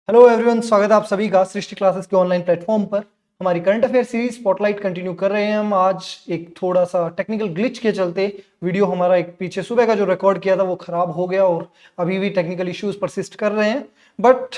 Hello everyone, स्वागत है आप सभी का सृष्टि क्लासेस के ऑनलाइन प्लेटफॉर्म पर। हमारी current affair series spotlight continue कर रहे हैं हम। आज एक थोड़ा सा टेक्निकल ग्लिच के चलते वीडियो हमारा एक पीछे सुबह का जो रिकॉर्ड किया था वो खराब हो गया और अभी भी टेक्निकल इश्यूज परसिस्ट कर रहे हैं। बट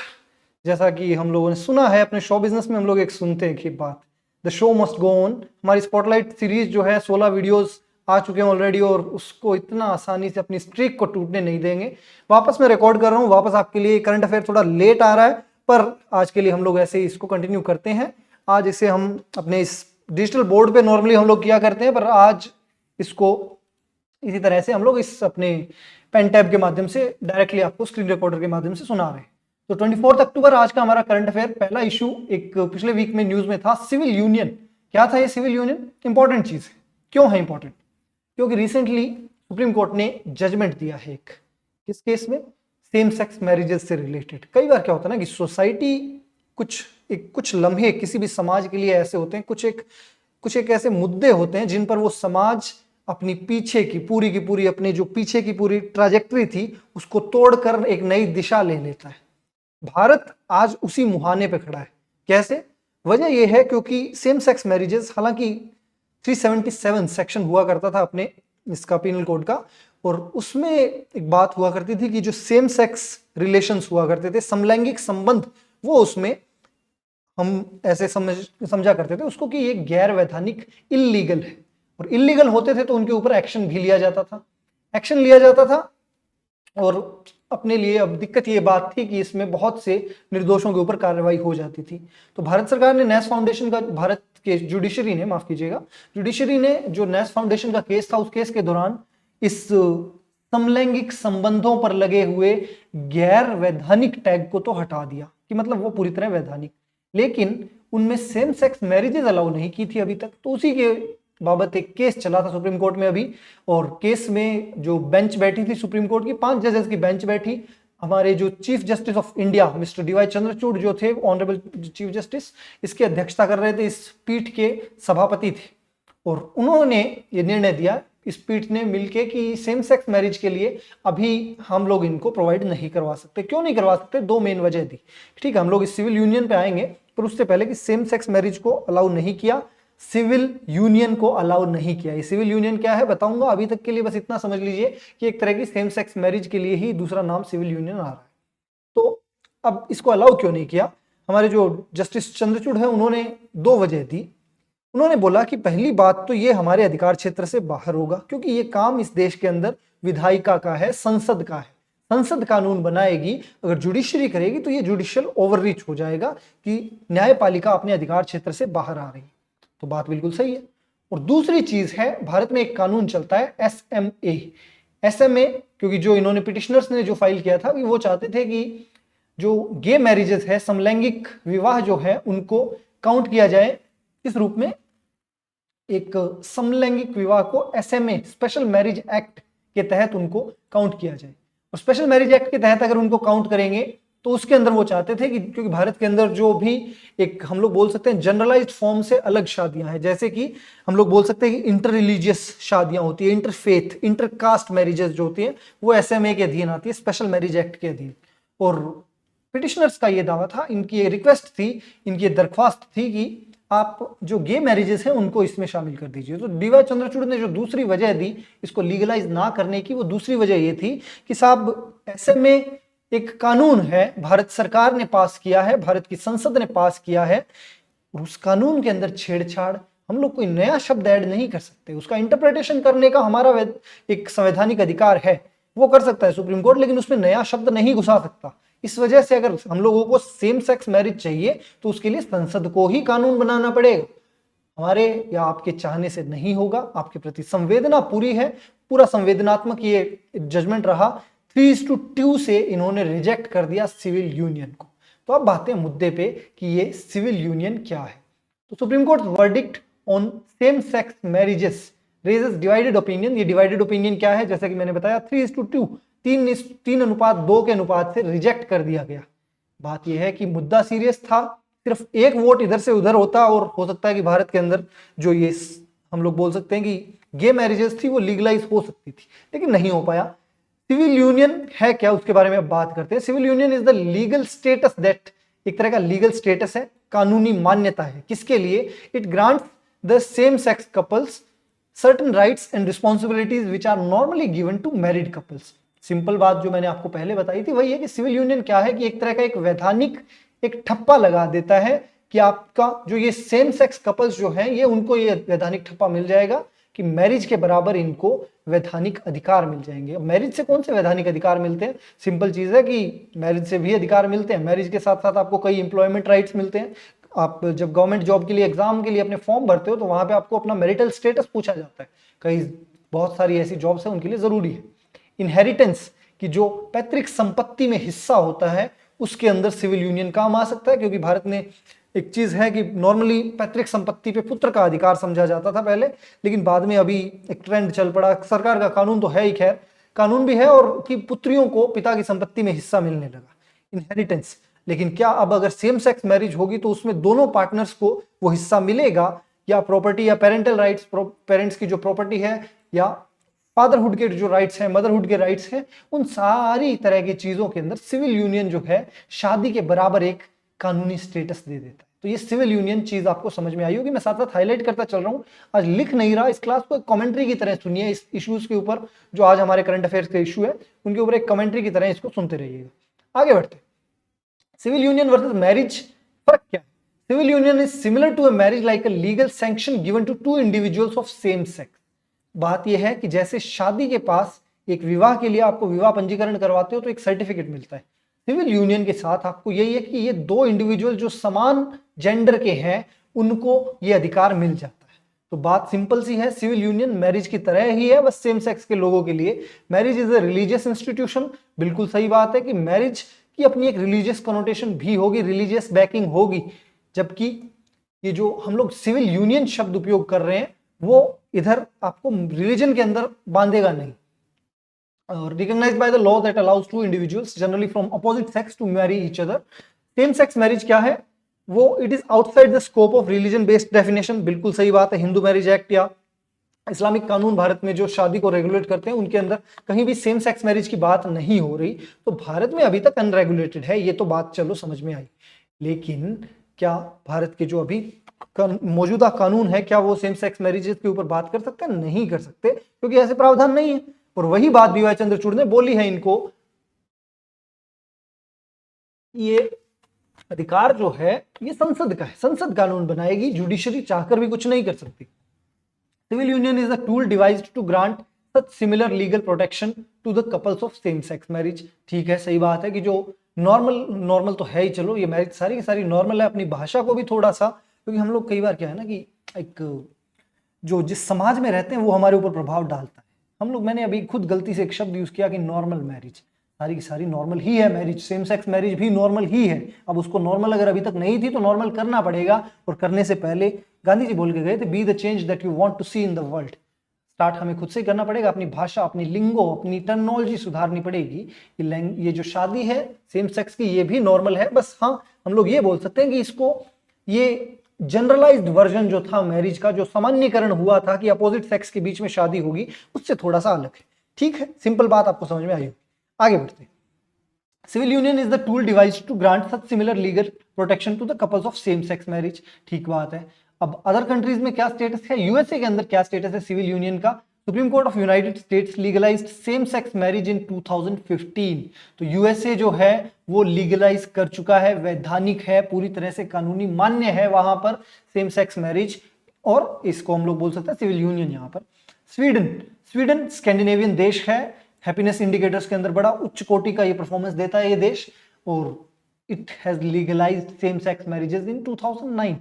जैसा कि हम लोगों ने सुना है अपने शो बिजनेस में, हम लोग एक सुनते हैं कि बात, the show must go on. हमारी स्पॉटलाइट सीरीज जो है 16 वीडियोस आ चुके हैं ऑलरेडी और उसको इतना आसानी से अपनी स्ट्रीक को टूटने नहीं देंगे। वापस मैं रिकॉर्ड कर रहा हूँ, वापस आपके लिए। करंट अफेयर थोड़ा लेट आ रहा है पर आज के लिए हम लोग ऐसे ही इसको कंटिन्यू करते हैं। आज इसे हम अपने इस डिजिटल बोर्ड पे नॉर्मली हम लोग किया करते हैं, पर आज इसको इसी तरह से हम लोग इस अपने पेन टैब के माध्यम से डायरेक्टली आपको स्क्रीन रिकॉर्डर के माध्यम से सुना रहे हैं। तो 24 अक्टूबर आज का हमारा करंट अफेयर। पहला इशू एक पिछले वीक में न्यूज में था, सिविल यूनियन। क्या था ये सिविल यूनियन? इंपॉर्टेंट चीज है। क्यों है इंपॉर्टेंट? क्योंकि रिसेंटली सुप्रीम कोर्ट ने जजमेंट दिया है एक, किस केस में? सेम सेक्स मैरिजेस से रिलेटेड। कई बार क्या होता है ना कि सोसाइटी कुछ लम्हे किसी भी समाज के लिए ऐसे होते हैं, कुछ एक ऐसे मुद्दे होते हैं जिन पर वो समाज अपनी पीछे की पूरी अपनी जो पीछे की पूरी ट्राजेक्टरी थी उसको तोड़कर एक नई दिशा ले लेता है। भारत आज उसी मुहाने पे खड़ा है। कैसे? वजह यह है क्योंकि सेम सेक्स मैरिजेस, हालांकि 377 सेक्शन हुआ करता था अपने इसका पिनल कोड का, और उसमें एक बात हुआ करती थी कि जो सेम सेक्स रिलेशंस हुआ करते थे, समलैंगिक संबंध, वो उसमें हम ऐसे समझा करते थे उसको कि ये गैर वैधानिक, इल्लीगल है। और इल्लीगल होते थे तो उनके ऊपर एक्शन भी लिया जाता था। और अपने लिए अब दिक्कत ये बात थी कि इसमें बहुत से निर्दोषों के ऊपर कार्रवाई हो जाती थी। तो भारत सरकार ने नेस फाउंडेशन का, भारत के जुडिशरी ने, माफ कीजिएगा, जुडिशरी ने जो नेस फाउंडेशन का केस था उस केस के दौरान इस समलैंगिक संबंधों पर लगे हुए गैर वैधानिक टैग को तो हटा दिया कि मतलब वो पूरी तरह वैधानिक, लेकिन उनमें सेम सेक्स मैरिजेस अलाउ नहीं की थी अभी तक। तो उसी के बाबत एक केस चला था सुप्रीम कोर्ट में अभी, और केस में जो बेंच बैठी थी सुप्रीम कोर्ट की, 5 जजेस की बेंच बैठी। हमारे जो chief justice of India mister DY Chandrachud जो थे, ऑनरेबल चीफ जस्टिस, इसकी अध्यक्षता कर रहे थे, इस पीठ के सभापति थे। और उन्होंने ये निर्णय दिया, इस पीठ ने मिलके, कि सेम सेक्स मैरिज के लिए अभी हम लोग इनको प्रोवाइड नहीं करवा सकते। क्यों नहीं करवा सकते? 2 मेन वजह दी। ठीक है, हम लोग इस सिविल यूनियन पे आएंगे, पर उससे पहले कि सेम सेक्स मैरिज को अलाउ नहीं किया, सिविल यूनियन को अलाउ नहीं किया। ये सिविल यूनियन क्या है बताऊंगा। अभी तक के लिए बस इतना समझ लीजिए कि एक तरह की सेम सेक्स मैरिज के लिए ही दूसरा नाम सिविल यूनियन आ रहा है। तो अब इसको अलाउ क्यों नहीं किया? हमारे जो जस्टिस चंद्रचूड़ है उन्होंने 2 वजह दी। उन्होंने बोला कि पहली बात तो ये हमारे अधिकार क्षेत्र से बाहर होगा, क्योंकि ये काम इस देश के अंदर विधायिका का है, संसद का है। संसद कानून बनाएगी, अगर जुडिशरी करेगी तो ये जुडिशियल ओवररीच हो जाएगा कि न्यायपालिका अपने अधिकार क्षेत्र से बाहर आ रही। तो बात बिल्कुल सही है। और दूसरी चीज है, भारत में एक कानून चलता है एसएमए, क्योंकि जो इन्होंने पिटिशनर्स ने जो फाइल किया था वो चाहते थे कि जो गे मैरिजेस है, समलैंगिक विवाह जो है, उनको काउंट किया जाए इस रूप में, एक समलैंगिक विवाह को एसएमए, स्पेशल मैरिज एक्ट के तहत उनको काउंट किया जाए। और स्पेशल मैरिज एक्ट के तहत अगर उनको काउंट करेंगे तो उसके अंदर वो चाहते थे कि, क्योंकि भारत के अंदर जो भी एक हम लोग बोल सकते हैं जनरलाइज्ड फॉर्म से अलग शादियां हैं, जैसे कि हम लोग बोल सकते हैं कि इंटर रिलीजियस शादियां होती है, इंटरफेथ, इंटरकास्ट मैरिजेस जो होती है, वो एसएमए के अधीन आती है, स्पेशल मैरिज एक्ट के अधीन। और पिटिशनर्स का ये दावा था, इनकी ये रिक्वेस्ट थी, इनकी दरख्वास्त थी कि आप जो गे मैरिजेस हैं उनको इसमें शामिल कर दीजिए। तो डीवाई चंद्रचूड़ ने जो दूसरी वजह दी इसको लीगलाइज ना करने की, वो दूसरी वजह ये थी कि साहब एसएमए एक कानून है, भारत सरकार ने पास किया है, भारत की संसद ने पास किया है, और उस कानून के अंदर छेड़छाड़, हम लोग कोई नया शब्द ऐड नहीं कर सकते। उसका इंटरप्रिटेशन करने का हमारा एक संवैधानिक अधिकार है, वो कर सकता है सुप्रीम कोर्ट, लेकिन उसमें नया शब्द नहीं घुसा सकता। इस वजह से अगर हम लोगों को सेम सेक्स मैरिज चाहिए तो उसके लिए संसद को ही कानून बनाना पड़ेगा। हमारे या आपके चाहने से नहीं होगा। आपके प्रति संवेदना पूरी है, पूरा संवेदनात्मक ये जजमेंट रहा। 3:2 से इन्होंने रिजेक्ट कर दिया सिविल यूनियन को। तो अब बातें मुद्दे पे कि ये सिविल यूनियन क्या है। तो supreme court verdict on same sex marriages raises divided opinion. ये डिवाइडेड ओपिनियन क्या है? जैसा कि मैंने बताया, 3:2, 3:3 के अनुपात से रिजेक्ट कर दिया गया। बात यह है कि मुद्दा सीरियस था, सिर्फ एक वोट इधर से उधर होता और हो सकता है कि भारत के अंदर जो ये हम लोग बोल सकते हैं कि गे मैरिजेस थी वो लीगलाइज हो सकती थी, लेकिन नहीं हो पाया। सिविल यूनियन है क्या, उसके बारे में अब बात करते हैं। Civil union is the legal status that एक तरह का लीगल स्टेटस है, कानूनी मान्यता है। किसके लिए? It grants the same sex couples certain rights and responsibilities which are normally given to married couples. Simple बात जो मैंने आपको पहले बताई थी वही है कि सिविल यूनियन क्या है कि एक तरह का एक वैधानिक एक ठप्पा लगा देता है कि आपका जो ये सेम सेक्स कपल्स जो हैं ये उनको ये वैधानिक ठप्पा मिल जाएगा कि मैरिज के बराबर इनको वैधानिक अधिकार मिल जाएंगे। मैरिज से कौन से वैधानिक अधिकार मिलते हैं? सिंपल चीज है कि मैरिज से भी अधिकार मिलते हैं, मैरिज के साथ साथ आपको कई एम्प्लॉयमेंट राइट्स मिलते हैं। आप जब गवर्नमेंट जॉब के लिए एग्जाम के लिए अपने फॉर्म भरते हो तो वहां पे आपको अपना मैरिटल स्टेटस पूछा जाता है। कई बहुत सारी ऐसी जॉब्स हैं उनके लिए जरूरी है। इनहेरिटेंस की जो पैतृक संपत्ति में हिस्सा होता है उसके अंदर सिविल यूनियन काम आ सकता है, क्योंकि भारत में एक चीज है कि नॉर्मली पैतृक संपत्ति पे पुत्र का अधिकार समझा जाता था पहले, लेकिन बाद में अभी एक ट्रेंड चल पड़ा, सरकार का कानून तो है ही, खैर कानून भी है, और कि पुत्रियों को पिता की संपत्ति में हिस्सा मिलने लगा, इनहेरिटेंस। लेकिन क्या अब अगर सेम सेक्स मैरिज होगी तो उसमें दोनों पार्टनर्स को वो हिस्सा मिलेगा, या प्रॉपर्टी या पेरेंटल राइट्स, पेरेंट्स की जो प्रॉपर्टी है या फादरहुड के जो राइट्स हैं, मदरहुड के राइट्स हैं, उन सारी तरह की चीजों के अंदर सिविल यूनियन जो है शादी के बराबर एक कानूनी स्टेटस दे देता है। तो ये सिविल यूनियन चीज आपको समझ में आई होगी। मैं साथ साथ हाईलाइट करता चल रहा हूं, आज लिख नहीं रहा, इस क्लास को एक कमेंट्री की तरह सुनिए। इस इश्यूज के ऊपर जो आज हमारे करंट अफेयर्स के इशू है उनके ऊपर एक कमेंट्री की तरह इसको सुनते रहिएगा। आगे बढ़ते, सिविल यूनियन वर्सेस मैरिज, फर्क क्या है? Civil union is similar to a marriage like a legal sanction given to two individuals of same sex. बात यह है कि जैसे शादी के पास एक विवाह के लिए आपको विवाह पंजीकरण करवाते हो तो एक सर्टिफिकेट मिलता है, सिविल यूनियन के साथ आपको यही है कि ये दो इंडिविजुअल जो समान जेंडर के हैं उनको ये अधिकार मिल जाता है। तो बात सिंपल सी है, सिविल यूनियन मैरिज की तरह ही है, बस सेम सेक्स के लोगों के लिए। Marriage is a religious institution, बिल्कुल सही बात है कि मैरिज की अपनी एक रिलीजियस कनोटेशन भी होगी, रिलीजियस बैकिंग होगी, जबकि ये जो हम लोग सिविल यूनियन शब्द उपयोग कर रहे हैं वो इधर आपको रिलीजन के अंदर बांधेगा नहीं। Recognized by the law that allows two individuals generally from opposite sex to marry each other. Same sex marriage क्या है? वो it is outside the scope of religion based definition, बिल्कुल सही बात है। हिंदू मैरिज एक्ट या इस्लामिक कानून भारत में जो शादी को रेगुलेट करते हैं उनके अंदर कहीं भी सेम सेक्स मैरिज की बात नहीं हो रही, तो भारत में अभी तक अनरेगुलेटेड है, ये तो बात चलो समझ में आई। लेकिन क्या भारत के जो अभी मौजूदा कानून है क्या वो सेम सेक्स मैरिजेस के ऊपर बात कर सकते हैं? नहीं कर सकते, क्योंकि ऐसे प्रावधान नहीं है। और वही बात बीवाई चंद्रचूड़ ने बोली है इनको, ये अधिकार जो है ये संसद का है, संसद कानून बनाएगी, जुडिशरी चाहकर भी कुछ नहीं कर सकती। Civil union is a tool devised to grant such similar legal protection to the couples of same sex marriage. ठीक है, सही बात है कि जो नॉर्मल तो है ही, चलो ये मैरिज सारी की सारी नॉर्मल है। अपनी भाषा को भी थोड़ा सा, क्योंकि हम लोग कई बार क्या है ना कि एक जो जिस समाज में रहते हैं वो हमारे ऊपर प्रभाव डालता है। हम लोग, मैंने अभी खुद गलती से एक शब्द यूज किया कि नॉर्मल मैरिज, सारी की सारी नॉर्मल ही है मैरिज, सेम सेक्स मैरिज भी नॉर्मल ही है। अब उसको नॉर्मल अगर अभी तक नहीं थी तो नॉर्मल करना पड़ेगा, और करने से पहले गांधी जी बोल के गए थे, be the change that you want to see in the world. Start हमें खुद से ही करना पड़ेगा, अपनी भाषा, अपनी लिंगो, अपनी टर्मिनोलॉजी सुधारनी पड़ेगी। ये जो शादी है सेम सेक्स की ये भी नॉर्मल है, बस हाँ हम लोग ये बोल सकते हैं कि इसको ये जनरलाइज्ड वर्जन जो था मैरिज का, जो सामान्यकरण हुआ था कि अपोजिट सेक्स के बीच में शादी होगी, उससे थोड़ा सा अलग है। ठीक है, सिंपल बात आपको समझ में आई। आगे बढ़ते हैं। Civil union is the tool devised to grant such similar legal protection to the couples of same sex marriage. ठीक बात है। अब अदर कंट्रीज में क्या स्टेटस है? यूएसए के अंदर क्या स्टेटस है सिविल यूनियन का? Supreme court of United states legalised same sex marriage in 2015। तो यूएसए जो है वो लीगलाइज कर चुका है, वैधानिक है, पूरी तरह से कानूनी मान्य है वहां पर सेम सेक्स मैरिज, और इसको हम लोग बोल सकते हैं सिविल यूनियन। यहाँ पर स्वीडन स्कैंडिनेवियन देश है, हैप्पीनेस इंडिकेटर्स के अंदर बड़ा उच्च कोटि का ये परफॉर्मेंस देता है ये देश, और it has legalized same sex marriages in 2009।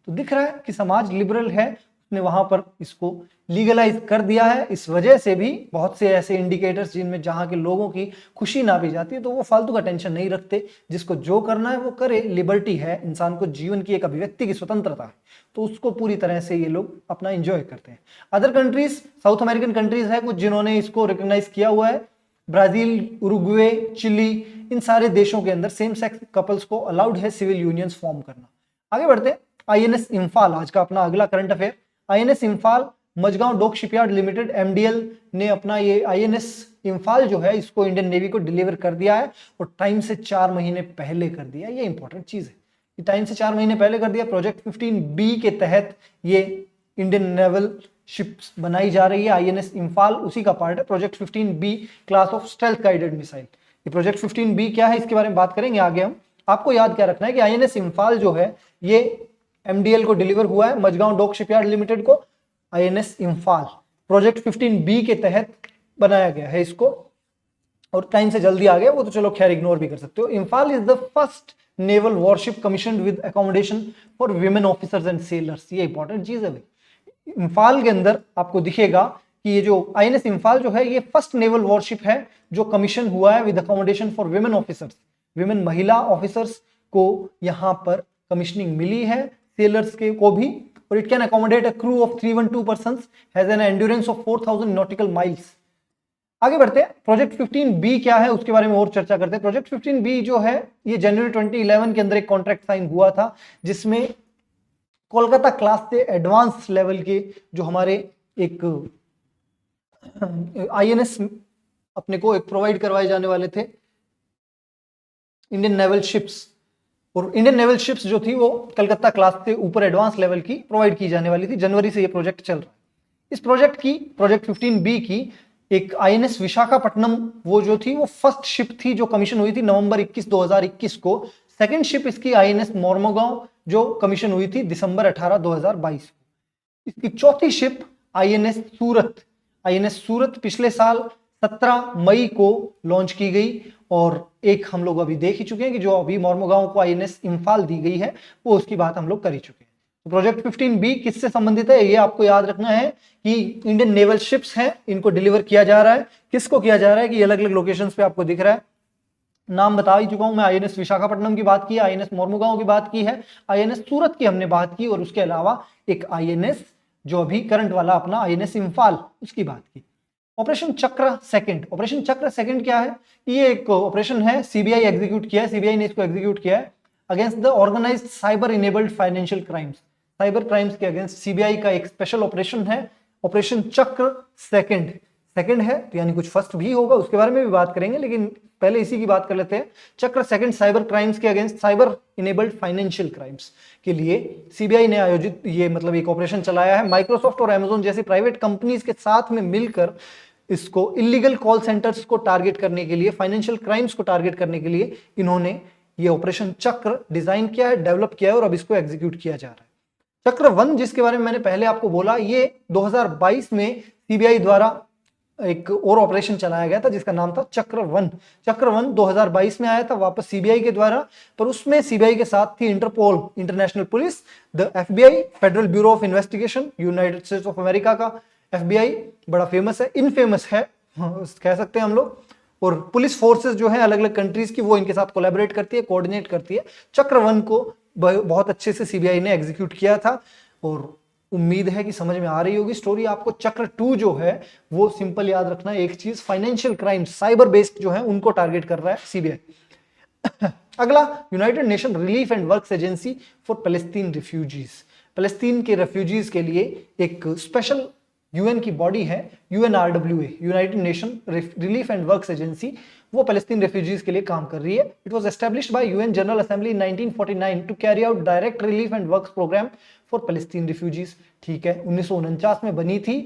तो दिख रहा है कि समाज लिबरल है, उसने वहां पर इसको लीगलाइज कर दिया है। इस वजह से भी बहुत से ऐसे इंडिकेटर्स जिनमें जहां के लोगों की खुशी ना भी जाती है तो वो फालतू का टेंशन नहीं रखते, जिसको जो करना है वो करे, लिबर्टी है, इंसान को जीवन की एक अभिव्यक्ति की स्वतंत्रता है, तो उसको पूरी तरह से ये लोग अपना एंजॉय करते हैं। Other countries, south American countries है कुछ जिन्होंने इसको रिकॉग्नाइज किया हुआ है, ब्राजील, उरुग्वे, चिली, इन सारे देशों के अंदर सेम सेक्स कपल्स को अलाउड है सिविल यूनियंस फॉर्म करना। आगे बढ़ते हैं। आईएनएस इंफाल, आज का अपना अगला current affair. INS Imphal Mazagon dock shipyard limited MDL ने अपना ये INS इम्फाल जो है इसको इंडियन नेवी को डिलीवर कर दिया है और टाइम से 4 महीने पहले कर दिया। ये इंपॉर्टेंट चीज है, टाइम से 4 महीने पहले कर दिया। प्रोजेक्ट 15B के तहत ये इंडियन नेवल शिप्स बनाई जा रही है। INS इम्फाल उसी का पार्ट है। Project 15B class of stealth guided missile. ये प्रोजेक्ट 15B क्या है इसके बारे में बात करेंगे आगे हम। आपको याद क्या रखना है कि INS इम्फाल जो है ये MDL को डिलीवर हुआ है, मझगांव डॉक शिपयार्ड लिमिटेड को। INS इम्फाल प्रोजेक्ट 15B के तहत बनाया गया है इसको, और टाइम से जल्दी आ गया वो तो चलो खैर इग्नोर भी कर सकते हो। Imphal is the first naval worship commissioned with accommodation for women officers and sellers. ये इंपॉर्टेंट चीज है भाई। इम्फाल के अंदर आपको दिखेगा कि ये जो INS इम्फाल जो है ये फर्स्ट नेवल वॉरशिप है जो कमीशन हुआ है with accommodation for women officers. Women महिला ऑफिसर्स को यहाँ पर कमीशनिंग मिली है, सेलर्स के को भी। और it can accommodate a crew of 312 persons, has an endurance of 4000 nautical miles. आगे बढ़ते हैं। प्रोजेक्ट 15B क्या है उसके बारे में और चर्चा करते हैं। प्रोजेक्ट 15B जो है ये जनवरी 2011 के अंदर एक कॉन्ट्रैक्ट साइन हुआ था जिसमें कोलकाता क्लास से एडवांस लेवल के जो हमारे एक INS अपने को एक प्रोवाइड करवाए जाने वाले थे इंडियन नेवल शिप्स। और इंडियन नेवल शिप्स जो थी वो कलकत्ता क्लास से ऊपर एडवांस लेवल की प्रोवाइड की जाने वाली थी। जनवरी से ये प्रोजेक्ट चल रहा है। इस प्रोजेक्ट 15B की एक INS विशाखापट्टनम वो जो थी वो फर्स्ट शिप थी जो कमीशन हुई थी नवंबर 21 2021 को। सेकंड शिप इसकी INS मोर्मुगांव जो कमीशन हुई थी दिसंबर 18 2022 को। इसकी चौथी शिप INS सूरत। INS सूरत पिछले साल 17 मई को लॉन्च की गई, और एक हम लोग अभी देख ही चुके हैं कि जो अभी मोर्मुगांव को INS इम्फाल दी गई है वो उसकी बात हम लोग कर ही चुके हैं। तो प्रोजेक्ट 15B किससे संबंधित है ये आपको याद रखना है कि इंडियन नेवल शिप्स हैं, इनको डिलीवर किया जा रहा है। किसको किया जा रहा है कि अलग अलग लोकेशंस पे आपको दिख रहा है। नाम बता ही चुका हूं मैं। INS विशाखापट्टनम की बात की, INS मोर्मुगांव की बात की है, INS सूरत की हमने बात की, और उसके अलावा एक INS जो अभी करंट वाला अपना INS इम्फाल उसकी बात की। Operation Chakra second. Operation Chakra second क्या है? ये एक ऑपरेशन है, CBI एग्जीक्यूट किया है, CBI ने इसको एग्जीक्यूट किया है against the organised cyber enabled financial crimes. Cyber crimes के अगेंस्ट CBI का एक स्पेशल ऑपरेशन है, ऑपरेशन चक्र सेकंड। सेकंड है तो यानी कुछ फर्स्ट भी होगा, उसके बारे में भी बात करेंगे, लेकिन पहले इसी की बात कर लेते हैं। चक्र सेकंड साइबर क्राइम्स के against cyber enabled financial crimes के लिए CBI ने आयोजित ये मतलब एक ऑपरेशन चलाया है। माइक्रोसॉफ्ट और Amazon जैसी प्राइवेट कंपनीज के साथ में मिलकर इसको इलीगल कॉल सेंटर्स को टारगेट करने के लिए, फाइनेंशियल क्राइम्स को टारगेट करने के लिए इन्होंने ये ऑपरेशन चक्र डिजाइन किया है, डेवलप किया है और अब इसको एग्जीक्यूट किया जा रहा है। चक्र 1 जिसके बारे में मैंने पहले आपको बोला, ये 2022 में CBI द्वारा एक और ऑपरेशन चलाया गया था जिसका नाम था चक्र 1। चक्र 1 2022 में आया था वापस CBI के द्वारा, पर उसमें CBI के साथ थी Interpol, international police, the FBI, Federal Bureau of Investigation, United States of America का FBI बड़ा फेमस है, इनफेमस है कह सकते हैं हम लोग, और पुलिस फोर्सेस जो है अलग अलग कंट्रीज की वो इनके साथ कोलैबोरेट करती है, कोऑर्डिनेट करती है। चक्र 1 को बहुत अच्छे से CBI ने एग्जीक्यूट किया था और उम्मीद है कि समझ में आ रही होगी स्टोरी आपको। चक्र 2 जो है वो सिंपल याद रखना है एक चीज, फाइनेंशियल क्राइम साइबर बेस्ड जो है उनको टारगेट कर रहा है CBI। अगला, united nation relief and works agency for Palestine refugees. Palestine के रेफ्यूजीज के लिए एक स्पेशल UN की बॉडी है UNRWA, united nation relief and works agency, वो पैलेस्टीन रेफ्यूजीज के लिए काम कर रही है। It was established by UN general assembly in 1949 to carry out direct relief and works programme for Palestine refugees. ठीक है, 1949 में बनी थी,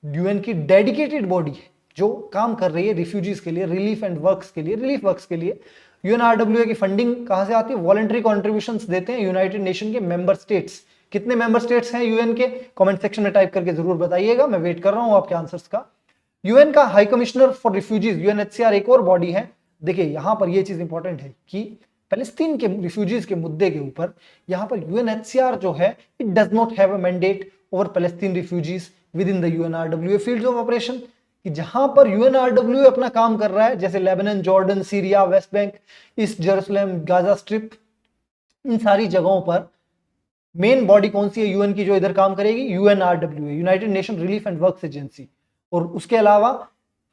UN की डेडिकेटेड बॉडी जो काम कर रही है रिफ्यूजीज के लिए, रिलीफ एंड वर्क्स के लिए, रिलीफ वर्क्स के लिए। UNRWA की फंडिंग कहां से आती है? वॉलंटरी कॉन्ट्रीब्यूशंस देते हैं यूनाइटेड नेशन के मेंबर स्टेट्स। कितने मेंबर स्टेट्स हैं UN के? कमेंट सेक्शन में टाइप करके जरूर बताइएगा, मैं वेट कर रहा हूं आपके आंसर्स का। UN का high commissioner for refugees UNHCR एक और बॉडी है। देखिए यहां पर ये चीज इंपॉर्टेंट है कि पैलेस्तीन के रिफ्यूजीज के मुद्दे के ऊपर यहां पर UNHCR जो है it does not have a mandate over Palestine refugees with in the UNRWA field of operation. कि जहां पर UNRWA अपना काम कर रहा है, जैसे Lebanon, Jordan, Syria, West Bank, East Jerusalem, Gaza Strip, इन सारी जगहों पर मेन बॉडी कौन सी है UN की जो इधर काम करेगी? UNRWA, united nation relief and works agency. और उसके अलावा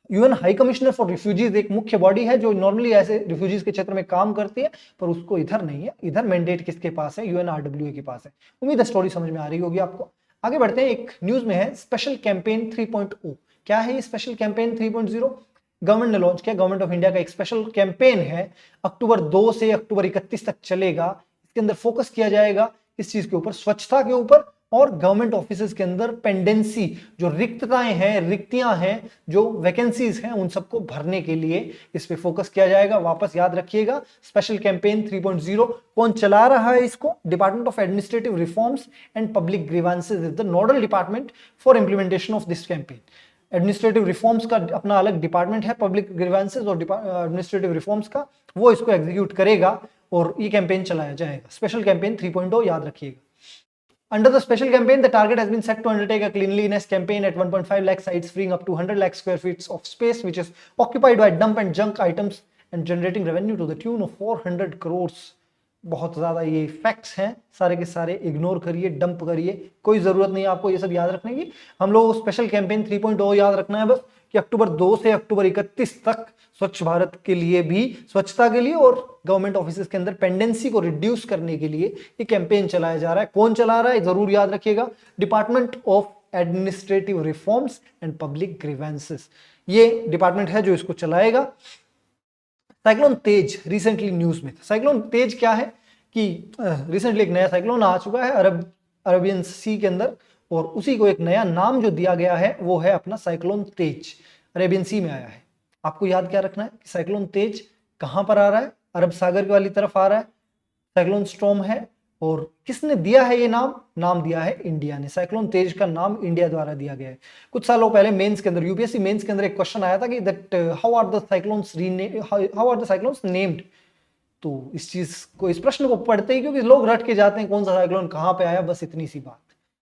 UN high commissioner for refugees एक मुख्य बॉडी है जो नॉर्मली ऐसे रिफ्यूजीज के क्षेत्र में काम करती है, पर उसको इधर नहीं है। इधर मैंडेट किसके पास है? UNRWA के पास है। उम्मीद है स्टोरी समझ में आ रही होगी आपको। आगे बढ़ते हैं, एक न्यूज में है स्पेशल कैंपेन 3.0। क्या है ये स्पेशल कैंपेन 3.0? गवर्नमेंट ने लॉन्च किया, गवर्नमेंट ऑफ इंडिया का एक स्पेशल कैंपेन है, अक्टूबर 2 से अक्टूबर 31 तक चलेगा। इसके अंदर फोकस किया जाएगा इस चीज के ऊपर, स्वच्छता के ऊपर, और गवर्नमेंट ऑफिसेज के अंदर पेंडेंसी, जो रिक्तताएं हैं, रिक्तियां हैं, जो वैकेंसीज हैं, उन सबको भरने के लिए इस पे फोकस किया जाएगा। वापस याद रखिएगा, स्पेशल कैंपेन 3.0 कौन चला रहा है इसको? Department of administrative reforms and public grievances is the nodal department for implementation of this campaign. Administrative reforms का अपना अलग डिपार्टमेंट है, पब्लिक ग्रीवांसेस और एडमिनिस्ट्रेटिव रिफॉर्म्स का, वो इसको एग्जीक्यूट करेगा और ये कैंपेन चलाया जाएगा। स्पेशल कैंपेन 3.0 याद रखिएगा। Under the special campaign, the target has been set to undertake a cleanliness campaign at 1.5 lakh sites, freeing up to 100 lakh square feet of space, which is occupied by dump and junk items, and generating revenue to the tune of 400 crores. बहुत ज़्यादा ये facts हैं, सारे के सारे ignore करिए, dump करिए, कोई ज़रूरत नहीं है आपको ये सब याद रखने की। हम लोग स्पेशल कैंपेन 3.0 याद रखना है बस, कि अक्टूबर 2 से अक्टूबर 31 तक स्वच्छ भारत के लिए भी, स्वच्छता के लिए और गवर्नमेंट ऑफिस के अंदर पेंडेंसी को रिड्यूस करने के लिए ये कैंपेन चलाया जा रहा है। कौन चला रहा है जरूर याद रखिएगा, department of administrative reforms and public grievances, ये डिपार्टमेंट है जो इसको चलाएगा। साइक्लोन तेज रिसेंटली न्यूज में था। साइक्लोन तेज क्या है कि रिसेंटली एक नया साइक्लोन आ चुका है अरबियन सी के अंदर, और उसी को एक नया नाम जो दिया गया है वो है अपना साइक्लोन तेज, अरेबियन सी में आया है। आपको याद क्या रखना है कि साइक्लोन तेज कहां पर आ रहा है? अरब सागर वाली तरफ आ रहा है, साइक्लोन स्टॉर्म है, और किसने दिया है ये नाम? नाम दिया है इंडिया ने। साइक्लोन तेज का नाम इंडिया द्वारा दिया गया है। कुछ सालों पहले मेंस के अंदर, यूपीएससी मेंस के अंदर एक क्वेश्चन आया था कि that how are the cyclones named. तो इस चीज को, इस प्रश्न को पढ़ते ही, क्योंकि लोग रट के जाते हैं कौन सा साइक्लोन कहां पे आया, बस इतनी सी बात,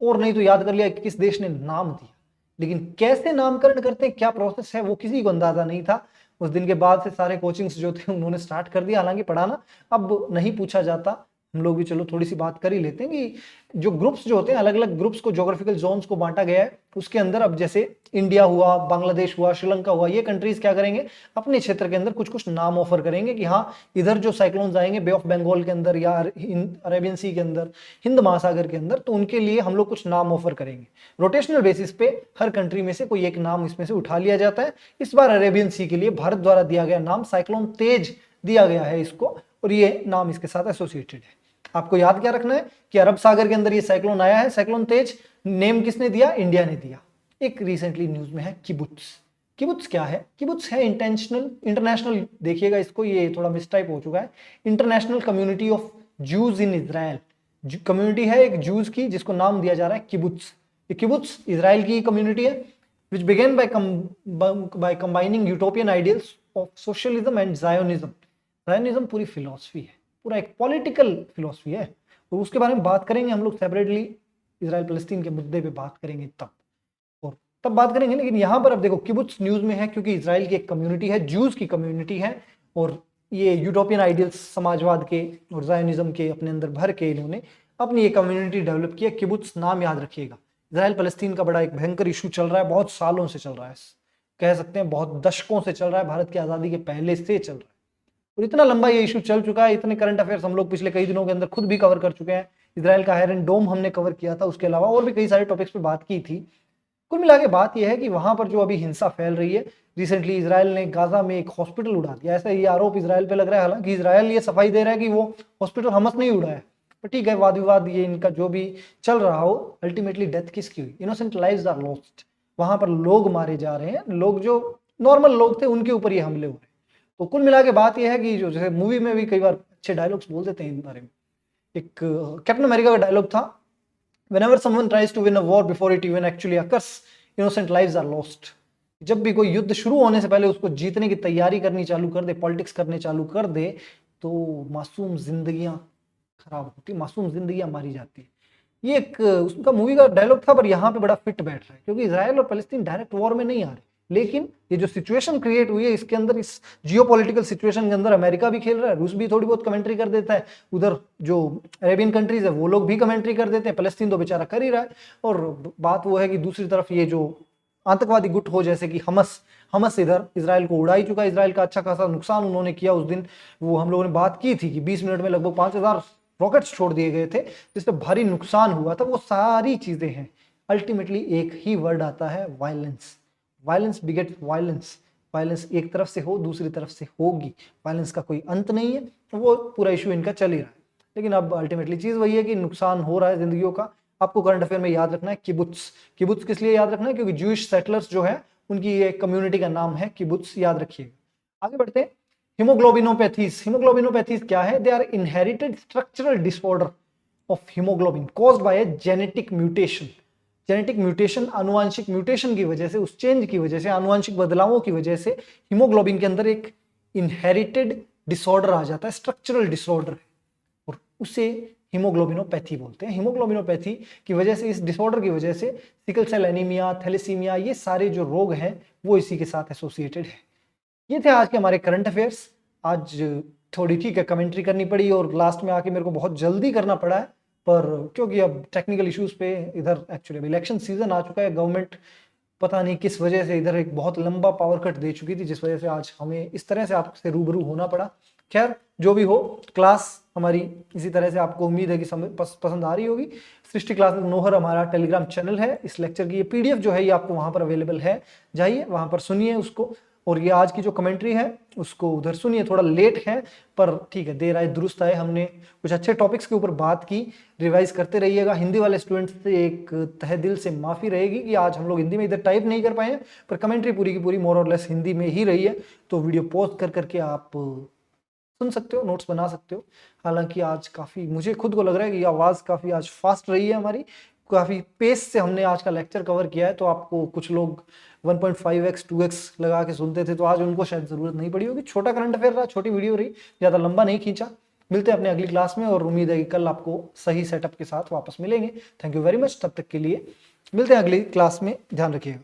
और नहीं तो याद कर लिया किस देश ने नाम दिया, लेकिन कैसे नामकरण करते हैं, क्या प्रोसेस है, वो किसी को अंदाजा नहीं था। उस दिन के बाद से सारे कोचिंग्स जो थे उन्होंने स्टार्ट कर दिया, हालांकि पढ़ाना अब नहीं पूछा जाता। हम लोग भी चलो थोड़ी सी बात कर ही लेते हैं कि जो ग्रुप्स जो होते हैं, अलग अलग ग्रुप्स को, ज्योग्राफिकल जोन्स को बांटा गया है, उसके अंदर अब जैसे इंडिया हुआ, बांग्लादेश हुआ, श्रीलंका हुआ, ये कंट्रीज क्या करेंगे, अपने क्षेत्र के अंदर कुछ कुछ नाम ऑफर करेंगे कि हाँ इधर जो साइक्लोन्स आएंगे बे ऑफ बंगाल के अंदर या अरेबियन सी के अंदर, हिंद महासागर के अंदर, तो उनके लिए हम लोग कुछ नाम ऑफर करेंगे। रोटेशनल बेसिस पे हर कंट्री में से कोई एक नाम इसमें से उठा लिया जाता है। इस बार अरेबियन सी के लिए भारत द्वारा दिया गया नाम साइक्लोन तेज दिया गया है इसको, और ये नाम इसके साथ एसोसिएटेड है। आपको याद क्या रखना है कि अरब सागर के अंदर ये साइक्लोन आया है, साइक्लोन तेज, नेम किसने दिया? इंडिया ने दिया। एक रिसेंटली न्यूज में है किबुत्स। किबुत्स क्या है? किबुत्स है इंटरनेशनल, देखिएगा इसको, ये थोड़ा मिसटाइप हो चुका है, international community of Jews in Israel. Community है एक जूज की, जिसको नाम दिया जा रहा है किबुत्स। ये किबुत्स इजराइल की कम्युनिटी है, which began by combining utopian ideals of socialism and Zionism. Zionism पूरी फिलॉसफी है, पूरा एक पॉलिटिकल फिलॉसफी है, और उसके बारे में बात करेंगे हम लोग सेपरेटली, इजराइल फलस्तीन के मुद्दे पे बात करेंगे तब बात करेंगे। लेकिन यहाँ पर अब देखो किबुत्स न्यूज में है क्योंकि इजराइल की एक कम्युनिटी है, जूज की कम्युनिटी है, और ये यूटोपियन आइडियल्स, समाजवाद के और जायोनिज्म के अपने अंदर भर के इन्होंने अपनी ये कम्युनिटी डेवलप किया। किबुत्स नाम याद रखिएगा। इजराइल फलस्तीन का बड़ा एक भयंकर इशू चल रहा है, बहुत सालों से चल रहा है, कह सकते हैं बहुत दशकों से चल रहा है, भारत की आज़ादी के पहले से चल रहा है, और इतना लंबा ये इशू चल चुका है। इतने करंट अफेयर्स हम लोग पिछले कई दिनों के अंदर खुद भी कवर कर चुके हैं। इजराइल का आयरन डोम हमने कवर किया था, उसके अलावा और भी कई सारे टॉपिक्स पे बात की थी। कुल मिला के बात यह है कि वहां पर जो अभी हिंसा फैल रही है, रिसेंटली इजराइल ने गाजा में एक हॉस्पिटल उड़ा दिया, ऐसा ये आरोप इजराइल पे लग रहा है। हालांकि इजराइल ये सफाई दे रहा है कि वो हॉस्पिटल हमस नहीं उड़ाया, पर ठीक है, वाद विवाद ये इनका जो भी चल रहा हो, अल्टीमेटली डेथ किसकी हुई? Innocent lives are lost. वहां पर लोग मारे जा रहे हैं, लोग जो नॉर्मल लोग थे उनके ऊपर ये हमले हो रहे हैं। तो कुल मिला के बात यह है कि जो जैसे मूवी में भी कई बार अच्छे डायलॉग्स बोल देते हैं इन बारे में। एक कैप्टन अमेरिका का डायलॉग था, whenever someone tries to win a war before it even actually occurs, innocent lives are lost। जब भी कोई युद्ध शुरू होने से पहले उसको जीतने की तैयारी करनी चालू कर दे, पॉलिटिक्स करने चालू कर दे, तो मासूम जिंदगियां खराब होती, मासूम जिंदगियां मारी जाती है। ये एक उसका मूवी का डायलॉग था, पर यहाँ पे बड़ा फिट बैठ रहा है, क्योंकि इजराइल और फलस्तीन डायरेक्ट वॉर में नहीं आ रहे, लेकिन ये जो सिचुएशन क्रिएट हुई है इसके अंदर, इस जियोपॉलिटिकल सिचुएशन के अंदर अमेरिका भी खेल रहा है, रूस भी थोड़ी बहुत कमेंट्री कर देता है, उधर जो अरेबियन कंट्रीज है वो लोग भी कमेंट्री कर देते हैं, फलस्तीन तो बेचारा कर ही रहा है। और बात वो है कि दूसरी तरफ ये जो आतंकवादी गुट हो जैसे कि हमस इधर इजराइल को उड़ा ही चुका है। इजराइल का अच्छा खासा नुकसान उन्होंने किया। उस दिन वो हम लोगों ने बात की थी कि 20 मिनट में लगभग 5000 रॉकेट्स छोड़ दिए गए थे, जिससे भारी नुकसान हुआ था। वो सारी चीजें हैं अल्टीमेटली एक ही वर्ड आता है, वायलेंस। Violence बिगेट violence. वायलेंस एक तरफ से हो, दूसरी तरफ से होगी। वायलेंस का कोई अंत नहीं है, वो पूरा इशू इनका चल ही रहा है। लेकिन अब अल्टीमेटली चीज वही है कि नुकसान हो रहा है जिंदगियों का। आपको करंट अफेयर में याद रखना है किबुत्स। किबुत्स किस लिए याद रखना है? क्योंकि जूइश सेटलर्स जो है उनकी एक कम्युनिटी का नाम है किबुत्स, याद रखिएगा। आगे बढ़ते हैं। हिमोग्लोबिनोपैथीज। हिमोग्लोबिनोपैथीज क्या है? They are inherited structural disorder of haemoglobin caused by a genetic mutation. Genetic mutation, आनुवांशिक म्यूटेशन की वजह से, उस चेंज की वजह से, आनुवांशिक बदलावों की वजह से हीमोग्लोबिन के अंदर एक इनहेरिटेड डिसऑर्डर आ जाता है, स्ट्रक्चरल डिसऑर्डर है, और उसे हीमोग्लोबिनोपैथी बोलते हैं। हीमोग्लोबिनोपैथी की वजह से, इस डिसऑर्डर की वजह से सिकल सेल एनीमिया, थैलेसीमिया, ये सारे जो रोग हैं वो इसी के साथ एसोसिएटेड है। ये थे आज के हमारे करंट अफेयर्स। आज थोड़ी ठीक है कमेंट्री करनी पड़ी और लास्ट में आके मेरे को बहुत जल्दी करना पड़ा है, पर क्योंकि अब टेक्निकल इश्यूज पे इधर एक्चुअली इलेक्शन सीजन आ चुका है, गवर्नमेंट पता नहीं किस वजह से इधर एक बहुत लंबा पावर कट दे चुकी थी, जिस वजह से आज हमें इस तरह से आपसे रूबरू होना पड़ा। खैर जो भी हो, क्लास हमारी इसी तरह से आपको उम्मीद है कि पसंद आ रही होगी। सृष्टि क्लासेस नोहर हमारा टेलीग्राम चैनल है। इस लेक्चर की ये पीडीएफ जो है ये आपको वहां पर अवेलेबल है, जाइए वहां पर सुनिए उसको। और ये आज की जो कमेंट्री है उसको उधर सुनिए, थोड़ा लेट है पर ठीक है, देर आए दुरुस्त आए। हमने कुछ अच्छे टॉपिक्स के ऊपर बात की, रिवाइज करते रहिएगा। हिंदी वाले स्टूडेंट्स से एक तहे दिल से माफी रहेगी कि आज हम लोग हिंदी में इधर टाइप नहीं कर पाए हैं, पर कमेंट्री पूरी की पूरी मोर और लेस हिंदी में ही रही है, तो वीडियो पॉज कर करके आप सुन सकते हो, नोट्स बना सकते हो। हालांकि आज काफ़ी मुझे खुद को लग रहा है कि आवाज़ काफ़ी आज फास्ट रही है हमारी, काफ़ी पेस से हमने आज का लेक्चर कवर किया है। तो आपको कुछ लोग 1.5x 2x लगा के सुनते थे, तो आज उनको शायद ज़रूरत नहीं पड़ी होगी। छोटा करंट अफेयर रहा, छोटी वीडियो रही, ज़्यादा लंबा नहीं खींचा। मिलते हैं अपने अगली क्लास में और उम्मीद है कि कल आपको सही सेटअप के साथ वापस मिलेंगे। Thank you very much. तब तक के लिए मिलते हैं अगली क्लास में, ध्यान रखिएगा।